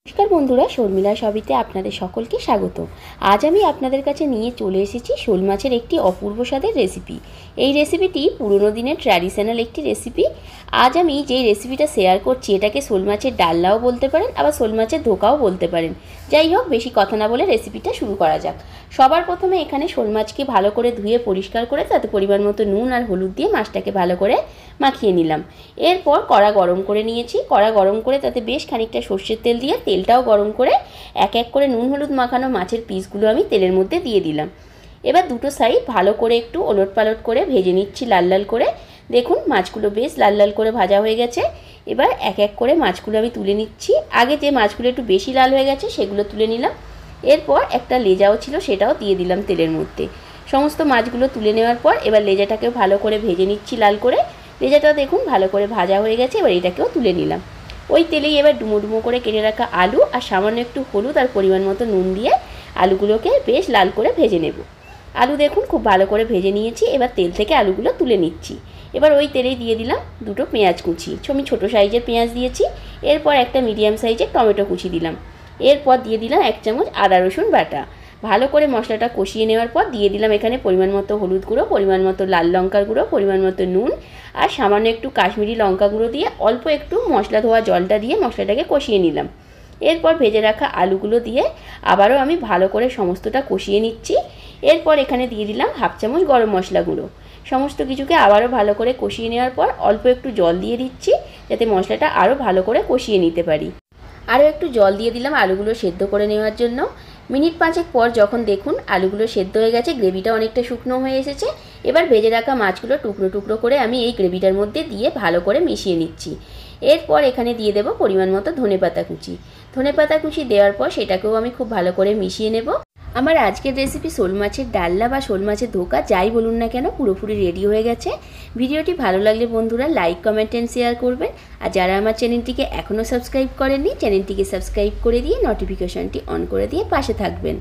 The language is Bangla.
নমস্কার বন্ধুরা, শর্মিলা সবিতে আপনাদের সকলকে স্বাগত। আজ আমি আপনাদের কাছে নিয়ে চলে এসেছি শোল মাছের একটি অপূর্ব স্বাদের রেসিপি। এই রেসিপিটি পুরনো দিনের ট্র্যাডিশনাল একটি রেসিপি। আজ আমি যেই রেসিপিটা শেয়ার করছি এটাকে শোল মাছের ডালনাও বলতে পারেন, আবার শোল মাছের ধোকাও বলতে পারেন। যাই হোক, বেশি কথা না বলে রেসিপিটা শুরু করা যাক। সবার প্রথমে এখানে শোল মাছকে ভালো করে ধুয়ে পরিষ্কার করে তাতে পরিমাণ মতো নুন আর হলুদ দিয়ে মাছটাকে ভালো করে মাখিয়ে নিলাম। এরপর কড়া গরম করে নিয়েছি। কড়া গরম করে তাতে বেশ খানিকটা সর্ষের তেল দিয়ে তেলটাও গরম করে এক এক করে নুন হলুদ মাখানো মাছের পিসগুলো আমি তেলের মধ্যে দিয়ে দিলাম। এবার দুটো সাইড ভালো করে একটু ওলট পালট করে ভেজে নিচ্ছি লাল লাল করে। দেখুন মাছগুলো বেশ লাল লাল করে ভাজা হয়ে গেছে। এবার এক এক করে মাছগুলো আমি তুলে নিচ্ছি। আগে যে মাছগুলো একটু বেশি লাল হয়ে গেছে সেগুলো তুলে নিলাম। এরপর একটা লেজাও ছিল সেটাও দিয়ে দিলাম তেলের মধ্যে। সমস্ত মাছগুলো তুলে নেওয়ার পর এবার লেজাটাকেও ভালো করে ভেজে নিচ্ছি লাল করে। লেজাটা দেখুন ভালো করে ভাজা হয়ে গেছে। এবার এটাকেও তুলে নিলাম। ওই তেলেই এবার ডুমো ডুমো করে কেটে রাখা আলু আর সামান্য একটু হলুদ আর পরিমাণ মতো নুন দিয়ে আলুগুলোকে বেশ লাল করে ভেজে নেব। আলু দেখুন খুব ভালো করে ভেজে নিয়েছি। এবার তেল থেকে আলুগুলো তুলে নিচ্ছি। এবার ওই তেলেই দিয়ে দিলাম দুটো পেঁয়াজ কুচি। আমি ছোটো সাইজের পেঁয়াজ দিয়েছি। এরপর একটা মিডিয়াম সাইজের টমেটো কুচি দিলাম। এরপর দিয়ে দিলাম 1 চামচ আদা রসুন বাটা। ভালো করে মশলাটা কষিয়ে নেওয়ার পর দিয়ে দিলাম এখানে পরিমাণ মতো হলুদ গুঁড়ো, পরিমাণ মতো লাল লঙ্কার গুঁড়ো, পরিমাণ মতো নুন আর সামান্য একটু কাশ্মীরি লঙ্কা গুঁড়ো দিয়ে অল্প একটু মশলা ধোয়া জলটা দিয়ে মশলাটাকে কষিয়ে নিলাম। এরপর ভেজে রাখা আলুগুলো দিয়ে আবারও আমি ভালো করে সমস্তটা কষিয়ে নিচ্ছি। এরপর এখানে দিয়ে দিলাম 1/2 চামচ গরম মশলা গুঁড়ো। সমস্ত কিছুকে আবারও ভালো করে কষিয়ে নেওয়ার পর অল্প একটু জল দিয়ে দিচ্ছি যাতে মশলাটা আরও ভালো করে কষিয়ে নিতে পারি। আরও একটু জল দিয়ে দিলাম আলুগুলো সেদ্ধ করে নেওয়ার জন্য। মিনিট 5 পর যখন দেখুন আলুগুলো সেদ্ধ হয়ে গেছে, গ্রেভিটা অনেকটা শুকনো হয়ে এসেছে, এবার ভেজে রাখা মাছগুলো টুকরো টুকরো করে আমি এই গ্রেভিটার মধ্যে দিয়ে ভালো করে মিশিয়ে নিচ্ছি। এরপর এখানে দিয়ে দেবো পরিমাণ মতো ধনেপাতা কুচি। ধনেপাতা কুচি দেওয়ার পর সেটাকেও আমি খুব ভালো করে মিশিয়ে নেব। আমার আজকের রেসিপি শোল মাছের ডালনা বা শোল মাছের ধোকা যাই বলুন না কেন পুরোপুরি রেডি হয়ে গেছে। ভিডিওটি ভালো লাগলে বন্ধুরা লাইক, কমেন্ট অ্যান্ড শেয়ার করবেন। আর যারা আমার চ্যানেলটিকে এখনও সাবস্ক্রাইব করেননি চ্যানেলটিকে সাবস্ক্রাইব করে দিয়ে নোটিফিকেশনটি অন করে দিয়ে পাশে থাকবেন।